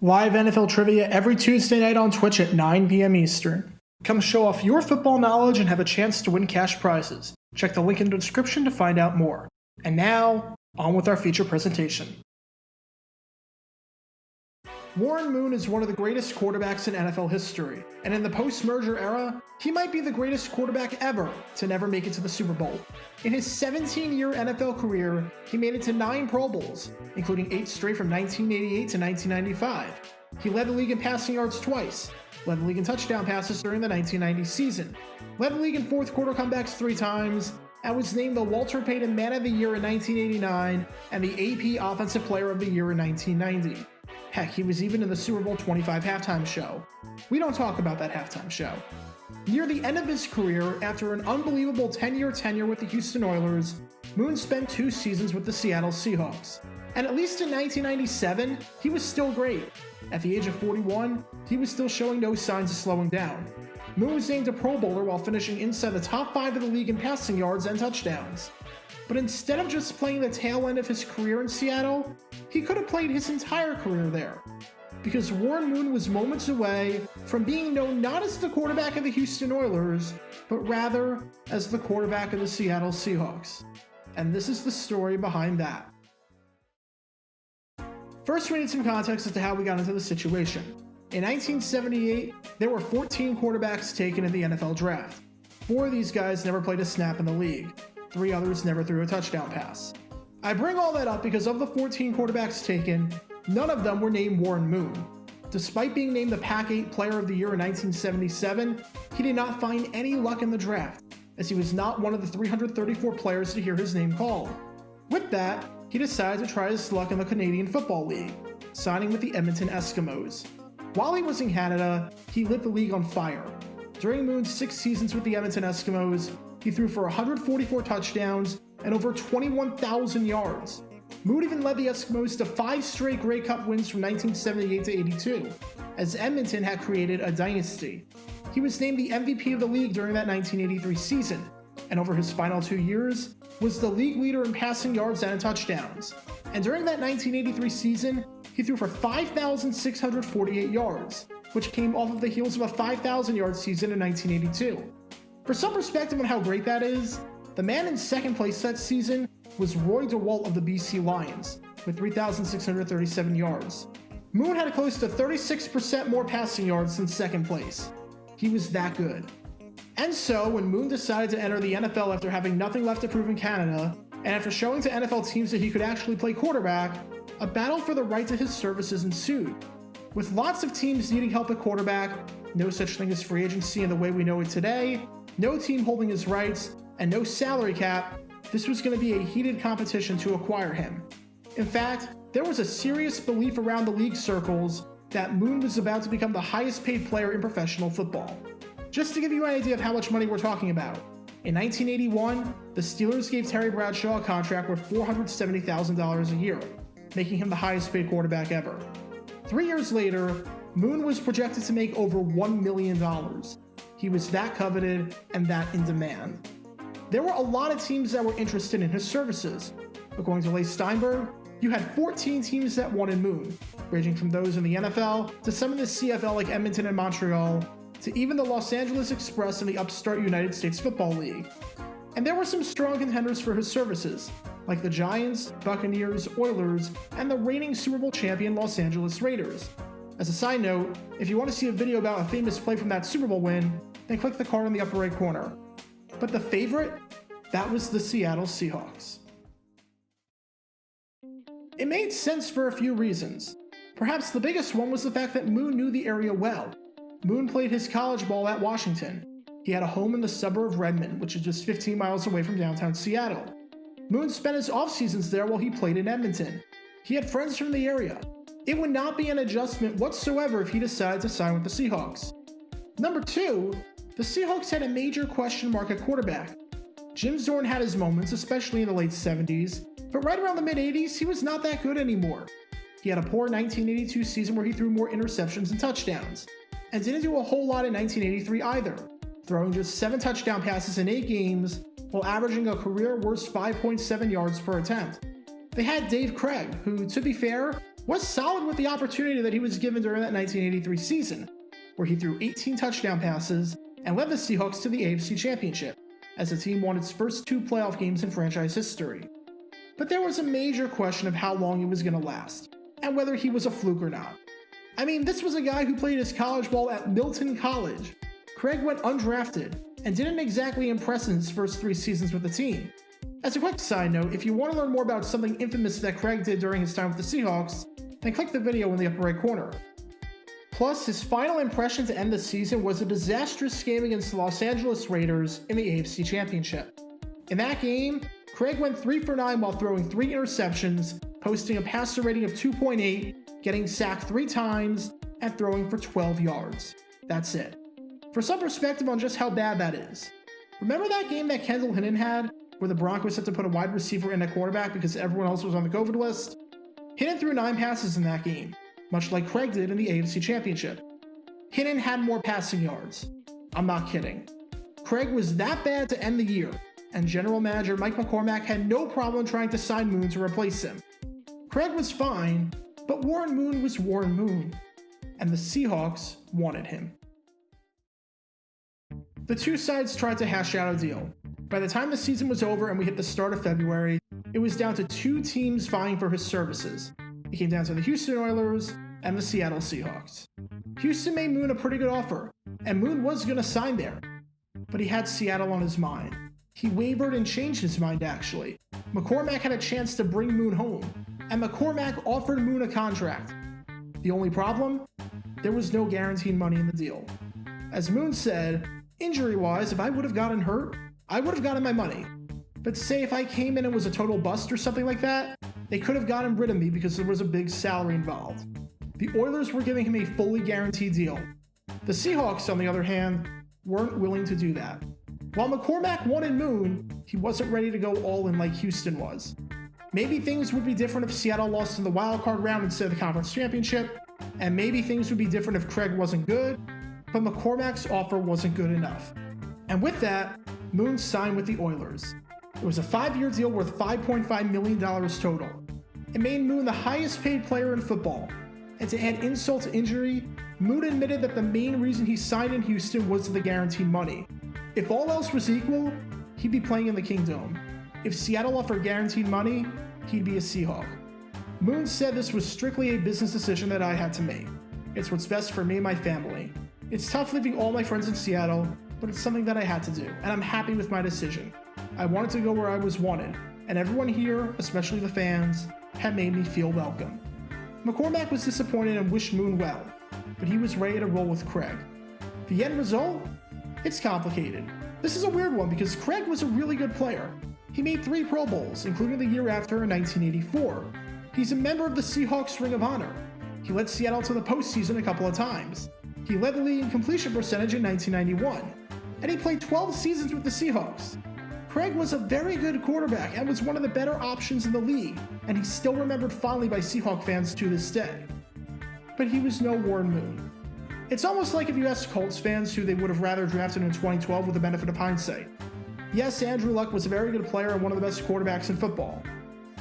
Live NFL trivia every Tuesday night on Twitch at 9 p.m. Eastern. Come show off your football knowledge and have a chance to win cash prizes. Check the link in the description to find out more. And now, on with our feature presentation. Warren Moon is one of the greatest quarterbacks in NFL history, and in the post-merger era, he might be the greatest quarterback ever to never make it to the Super Bowl. In his 17-year NFL career, he made it to 9 Pro Bowls, including 8 straight from 1988 to 1995. He led the league in passing yards twice, led the league in touchdown passes during the 1990 season, led the league in fourth quarter comebacks 3 times, and was named the Walter Payton Man of the Year in 1989 and the AP Offensive Player of the Year in 1990. Heck, he was even in the Super Bowl 25 halftime show. We don't talk about that halftime show. Near the end of his career, after an unbelievable 10-year tenure with the Houston Oilers, Moon spent 2 seasons with the Seattle Seahawks. And at least in 1997, he was still great. At the age of 41, he was still showing no signs of slowing down. Moon was named a Pro Bowler while finishing inside the top 5 of the league in passing yards and touchdowns. But instead of just playing the tail end of his career in Seattle, he could have played his entire career there. Because Warren Moon was moments away from being known not as the quarterback of the Houston Oilers, but rather as the quarterback of the Seattle Seahawks. And this is the story behind that. First, we need some context as to how we got into the situation. In 1978, there were 14 quarterbacks taken in the NFL draft. 4 of these guys never played a snap in the league. 3 others never threw a touchdown pass. I bring all that up because of the 14 quarterbacks taken, none of them were named Warren Moon. Despite being named the Pac-8 Player of the Year in 1977, he did not find any luck in the draft, as he was not one of the 334 players to hear his name called. With that, he decided to try his luck in the Canadian Football League, signing with the Edmonton Eskimos. While he was in Canada, he lit the league on fire. During Moon's 6 seasons with the Edmonton Eskimos, he threw for 144 touchdowns and over 21,000 yards. Moon even led the Eskimos to 5 straight Grey Cup wins from 1978 to 82, as Edmonton had created a dynasty. He was named the MVP of the league during that 1983 season, and over his final 2 years, was the league leader in passing yards and in touchdowns. And during that 1983 season, he threw for 5,648 yards, which came off of the heels of a 5,000-yard season in 1982. For some perspective on how great that is, the man in second place that season was Roy DeWalt of the BC Lions, with 3,637 yards. Moon had close to 36% more passing yards than second place. He was that good. And so, when Moon decided to enter the NFL after having nothing left to prove in Canada, and after showing to NFL teams that he could actually play quarterback, a battle for the right to his services ensued. With lots of teams needing help at quarterback, no such thing as free agency in the way we know it today, no team holding his rights, and no salary cap, this was going to be a heated competition to acquire him. In fact, there was a serious belief around the league circles that Moon was about to become the highest paid player in professional football. Just to give you an idea of how much money we're talking about, in 1981, the Steelers gave Terry Bradshaw a contract worth $470,000 a year, making him the highest paid quarterback ever. 3 years later, Moon was projected to make over $1 million. He was that coveted and that in demand. There were a lot of teams that were interested in his services. According to Leigh Steinberg, you had 14 teams that wanted Moon, ranging from those in the NFL to some in the CFL like Edmonton and Montreal, to even the Los Angeles Express and the upstart United States Football League. And there were some strong contenders for his services, like the Giants, Buccaneers, Oilers, and the reigning Super Bowl champion Los Angeles Raiders. As a side note, if you want to see a video about a famous play from that Super Bowl win, then click the card in the upper right corner. But the favorite? That was the Seattle Seahawks. It made sense for a few reasons. Perhaps the biggest one was the fact that Moon knew the area well. Moon played his college ball at Washington. He had a home in the suburb of Redmond, which is just 15 miles away from downtown Seattle. Moon spent his off seasons there while he played in Edmonton. He had friends from the area. It would not be an adjustment whatsoever if he decided to sign with the Seahawks. Number 2, the Seahawks had a major question mark at quarterback. Jim Zorn had his moments, especially in the late 70s, but right around the mid-80s, he was not that good anymore. He had a poor 1982 season where he threw more interceptions than touchdowns, and didn't do a whole lot in 1983 either, throwing just 7 touchdown passes in 8 games, while averaging a career-worst 5.7 yards per attempt. They had Dave Craig, who, to be fair, was solid with the opportunity that he was given during that 1983 season, where he threw 18 touchdown passes and led the Seahawks to the AFC Championship, as the team won its first 2 playoff games in franchise history. But there was a major question of how long he was going to last, and whether he was a fluke or not. I mean, this was a guy who played his college ball at Milton College. Craig went undrafted, and didn't exactly impress in his first 3 seasons with the team. As a quick side note, if you want to learn more about something infamous that Craig did during his time with the Seahawks, then click the video in the upper right corner. Plus, his final impression to end the season was a disastrous game against the Los Angeles Raiders in the AFC Championship. In that game, Craig went 3 for 9 while throwing 3 interceptions, posting a passer rating of 2.8, getting sacked 3 times, and throwing for 12 yards. That's it. For some perspective on just how bad that is, remember that game that Kendall Hinton had, where the Broncos had to put a wide receiver in at quarterback because everyone else was on the COVID list? Hinton threw 9 passes in that game, much like Craig did in the AFC Championship. Hinton had more passing yards. I'm not kidding. Craig was that bad to end the year, and General Manager Mike McCormack had no problem trying to sign Moon to replace him. Craig was fine, but Warren Moon was Warren Moon, and the Seahawks wanted him. The 2 sides tried to hash out a deal. By the time the season was over and we hit the start of February, it was down to 2 teams vying for his services. It came down to the Houston Oilers and the Seattle Seahawks. Houston made Moon a pretty good offer, and Moon was going to sign there. But he had Seattle on his mind. He wavered and changed his mind, actually. McCormack had a chance to bring Moon home, and McCormack offered Moon a contract. The only problem? There was no guaranteed money in the deal. As Moon said, injury-wise, if I would have gotten hurt, I would have gotten my money. But say if I came in and was a total bust or something like that, they could have gotten rid of me because there was a big salary involved. The Oilers were giving him a fully guaranteed deal. The Seahawks, on the other hand, weren't willing to do that. While McCormack wanted Moon, he wasn't ready to go all in like Houston was. Maybe things would be different if Seattle lost in the wildcard round instead of the conference championship, and maybe things would be different if Craig wasn't good, but McCormack's offer wasn't good enough. And with that, Moon signed with the Oilers. It was a 5-year deal worth $5.5 million total. It made Moon the highest paid player in football. And to add insult to injury, Moon admitted that the main reason he signed in Houston was the guaranteed money. If all else was equal, he'd be playing in the Kingdome. If Seattle offered guaranteed money, he'd be a Seahawk. Moon said this was strictly a business decision that I had to make. It's what's best for me and my family. It's tough leaving all my friends in Seattle, but it's something that I had to do, and I'm happy with my decision. I wanted to go where I was wanted, and everyone here, especially the fans, had made me feel welcome. McCormack was disappointed and wished Moon well, but he was ready to roll with Craig. The end result? It's complicated. This is a weird one because Craig was a really good player. He made 3 Pro Bowls, including the year after in 1984. He's a member of the Seahawks Ring of Honor. He led Seattle to the postseason a couple of times. He led the league in completion percentage in 1991, and he played 12 seasons with the Seahawks. Craig was a very good quarterback and was one of the better options in the league, and he's still remembered fondly by Seahawk fans to this day. But he was no Warren Moon. It's almost like if you asked Colts fans who they would have rather drafted in 2012 with the benefit of hindsight. Yes, Andrew Luck was a very good player and one of the best quarterbacks in football.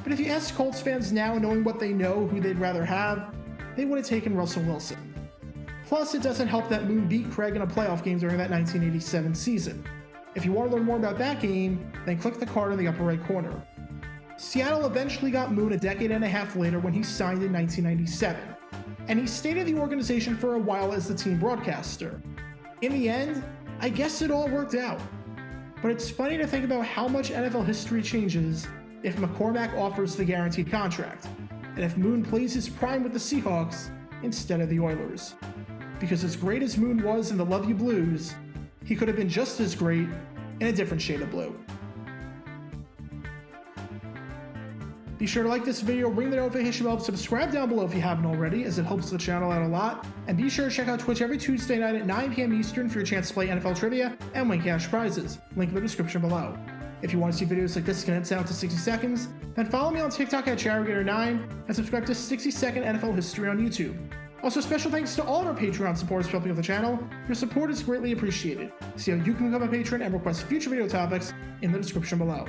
But if you ask Colts fans now, knowing what they know who they'd rather have, they would have taken Russell Wilson. Plus, it doesn't help that Moon beat Craig in a playoff game during that 1987 season. If you want to learn more about that game, then click the card in the upper right corner. Seattle eventually got Moon a decade and a half later when he signed in 1997, and he stayed in the organization for a while as the team broadcaster. In the end, I guess it all worked out. But it's funny to think about how much NFL history changes if McCormack offers the guaranteed contract, and if Moon plays his prime with the Seahawks instead of the Oilers. Because as great as Moon was in the Love You Blues, he could have been just as great in a different shade of blue. Be sure to like this video, ring the notification bell, subscribe down below if you haven't already, as it helps the channel out a lot, and be sure to check out Twitch every Tuesday night at 9 p.m. Eastern for your chance to play NFL trivia and win cash prizes. Link in the description below. If you want to see videos like this condensed down to 60 seconds, then follow me on TikTok at CharGator9 and subscribe to 60-Second NFL History on YouTube. Also, special thanks to all of our Patreon supporters for helping out the channel. Your support is greatly appreciated. See how you can become a patron and request future video topics in the description below.